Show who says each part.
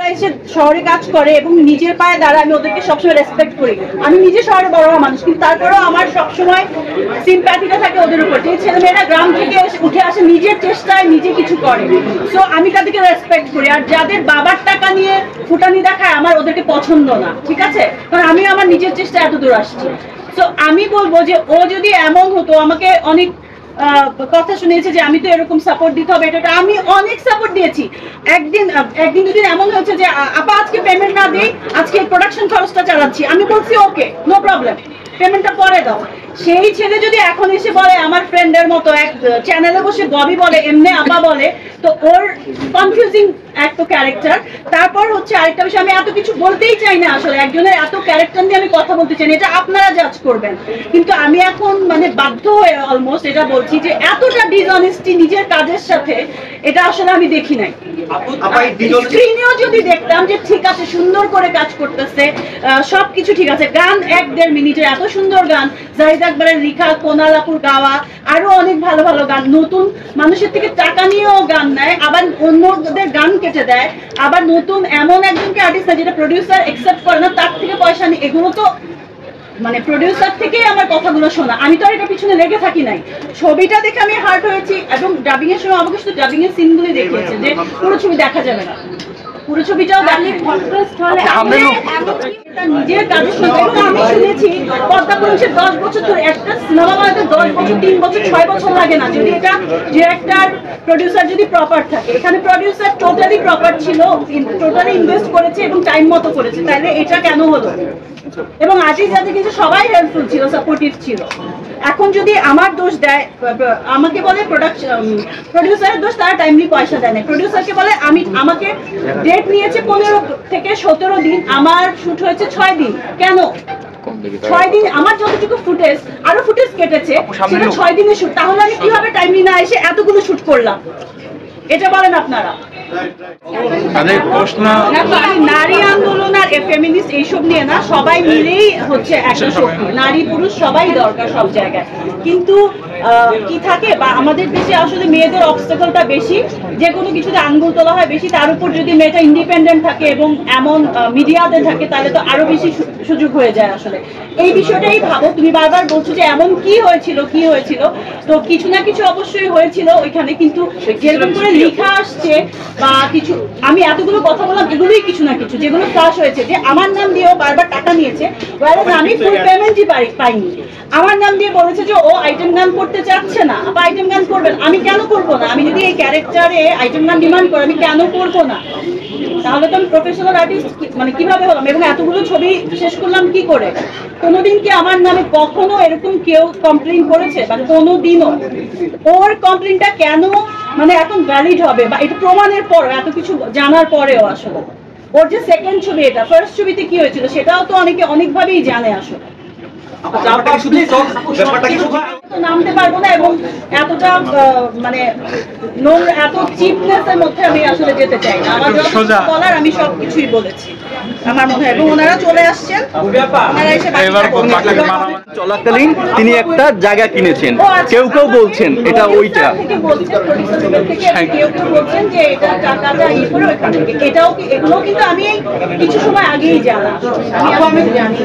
Speaker 1: এসে শহরে কাজ করে এবং নিজের পায়ে দাঁড়ায়, আমি ওদেরকে সবসময় রেসপেক্ট করি। আমি নিজে শহরে বড় হওয়া মানুষ, কিন্তু তারপরেও আমার সবসময় সিম্প্যাথিটা থাকে ওদের উপর, যে ছেলেমেয়েরা গ্রাম থেকে উঠে আসে নিজের চেষ্টায় নিজে কিছু করে। সো আমি তাদেরকে রেসপেক্ট করি। আর যাদের বাবার টাকা নিয়ে ফুটানি দেখায় আমার ওদেরকে পছন্দ না, ঠিক আছে? কারণ আমি আমার নিজের চেষ্টায় এত দূর আসছি। সো আমি বলবো যে ও যদি এমন হতো, আমাকে অনেক কথা শুনিয়েছে যে আমি তো এরকম সাপোর্ট দিতে হবে, এটা আমি অনেক সাপোর্ট দিয়েছি। একদিন দুদিন এমন হয়েছে যে আপা আজকে পেমেন্ট না দিই, আজকে প্রোডাকশন খরচটা চালাচ্ছি, আমি বলছি ওকে নো প্রবলেম, পেমেন্টটা পরে দাও। সেই ছেলে যদি এখন এসে বলে আমার ফ্রেন্ডের মতো এক চ্যানেলে বসে ববি বলে, এমনি আপা বলে, তো ওর কনফিউজিং এক তো ক্যারেক্টার। তারপর হচ্ছে আরেকটা বিষয়, আমি এত কিছু বলতেই চাই না আসলে, একজনের এত ক্যারেক্টার নিয়ে আমি কথা বলতে চাই না, এটা আপনারা জাজ করবেন। কিন্তু আমি এখন মানে বাধ্য হয়ে অলমোস্ট এটা বলছি যে এতটা ডিসঅনেস্টি নিজের কাজের সাথে, এটা আসলে আমি দেখি নাই। স্ক্রিনেও যদি দেখতাম যে ঠিক আছে সুন্দর করে কাজ করতেছে, সবকিছু ঠিক আছে, গান 1-1.5 মিনিটের এত সুন্দর গান, জাহিদ আকবরের রিখা, কোনালাপুর গাওয়া, আরো অনেক ভালো ভালো গান, নতুন মানুষের থেকে টাকা নিয়েও গান নেয়, আবার অন্যদের গান কেটে দেয়, আবার নতুন এমন একজনকে আর্টিস্ট যেটা প্রডিউসার একসেপ্ট করে না, তার থেকে পয়সা নেই। এগুলো তো মানে প্রডিউসার থেকেই আমার কথাগুলো শোনা, আমি তো আর এটা পিছনে লেগে থাকি নাই। ছবিটা দেখে আমি হার্ট হয়েছি, এবং ডাবিং এর সময় আমাকে শুধু ডাবিং এর সিনগুলি দেখিয়েছে, যে পুরো ছবি দেখা যাবে না, পুরো ছবিটাও নিজের কাজের সাথে। আমি শুনেছি পদ্মা পুরুষের 10 বছর ধরে, একটা সিনেমা বানাতে 10 বছর, 3 বছর, 6 বছর লাগে না, যদি এটা ডিরেক্টর প্রডিউসার যদি প্রপার থাকে। এখানে প্রডিউসার টোটালি প্রপার ছিল, টোটালি ইনভেস্ট করেছে এবং টাইম মতো করেছে, তাহলে এটা কেন হলো? এবং আর্টিস্ট যাদের কিছু সবাই হেল্পফুল ছিল, সাপোর্টিভ ছিল। এখন যদি আমার দোষ দেয়, আমাকে বলে প্রডিউসারের দোষ, তারা টাইমলি পয়সা দেয় না। প্রডিউসারকে বলে আমাকে ডেট নিয়েছে 15 থেকে 17 দিন, আমার শুট হয়েছে 6 দিন, কেন 6 দিন? আমার যতটুকু ফুটেজ, আরো ফুটেজ কেটেছে, সেটা 6 দিনের শুট, তাহলে আমি কিভাবে টাইমলি না এসে এতগুলো শুট করলাম? এটা বলেন আপনারা। নারী আন্দোলন আর ফেমিনিস্ট এইসব নিয়ে না, সবাই মিলেই হচ্ছে একটা শক্তি, নারী পুরুষ সবাই দরকার সব জায়গায়। কিন্তু কি থাকে, বা আমাদের দেশে আসলে মেয়েদের অবস্টাকলটা বেশি, যে কোনো কিছুতে আঙ্গুল তোলা হয় বেশি, তার উপর যদি মেয়েটা ইন্ডিপেন্ডেন্ট থাকে এবং এমন মিডিয়াতে থাকে, তাহলে তো আরো বেশি সুযোগ হয়ে যায়। আসলে এই বিষয়টাই ভাবো, তুমি বারবার বলছো যে এমন কি হয়েছিল, কি হয়েছিল, তো কিছু না কিছু অবশ্যই হয়েছিল ওইখানে। কিন্তু যেরকম করে লেখা আসছে বা কিছু, আমি এতগুলো কথা বললাম, এগুলোই কিছু না কিছু যেগুলো ফাঁস হয়েছে, যে আমার নাম দিয়েও বারবার টাকা নিয়েছে, আমি ফুল পেমেন্টই পাইনি। আমার নাম দিয়ে বলেছে যে ও আইটেম গান করতে চাচ্ছে না, বা আইটেম গান করবেন, আমি কেন করবো না? আমি যদি এই ক্যারেক্টারে আইটেম গান ডিমান্ড করি, আমি কেন করবো না? তাহলে তো আমি প্রফেশনাল আর্টিস্ট মানে কিভাবে হলাম? এবং এতগুলো ছবি শেষ করলাম কি করে? কোনোদিন কি আমার নামে কখনো এরকম কেউ কমপ্লেইন করেছে? মানে কোনোদিনও? ওর কমপ্লেইনটা কেন মানে এখন ভ্যালিড হবে, বা এটা প্রমাণের পর, এত কিছু জানার পরেও আসলে ওর যে সেকেন্ড ছবি, এটা ফার্স্ট ছবিতে কি হয়েছিল সেটাও তো অনেকে অনেকভাবেই জানে আসলে। নামতে পারবো না, এবং এতটা মানে এত চিপনেসের মধ্যে আমি আসলে যেতে চাই না। আমার বলার আমি সবকিছুই বলেছি আমার মনে হয়, এবং ওনারা চলে আসছেন, ওনারা এসে
Speaker 2: চলাকালীন তিনি একটা জায়গা কিনেছেন, কেউ কেউ বলছেন এটা ওইটা,
Speaker 1: কেউ কেউ বলছেন যে এটা টাকাটা ই করে ওইখান থেকে, এটাও কি, এগুলো কিন্তু আমি কিছু সময় আগেই জানা, আমি জানি।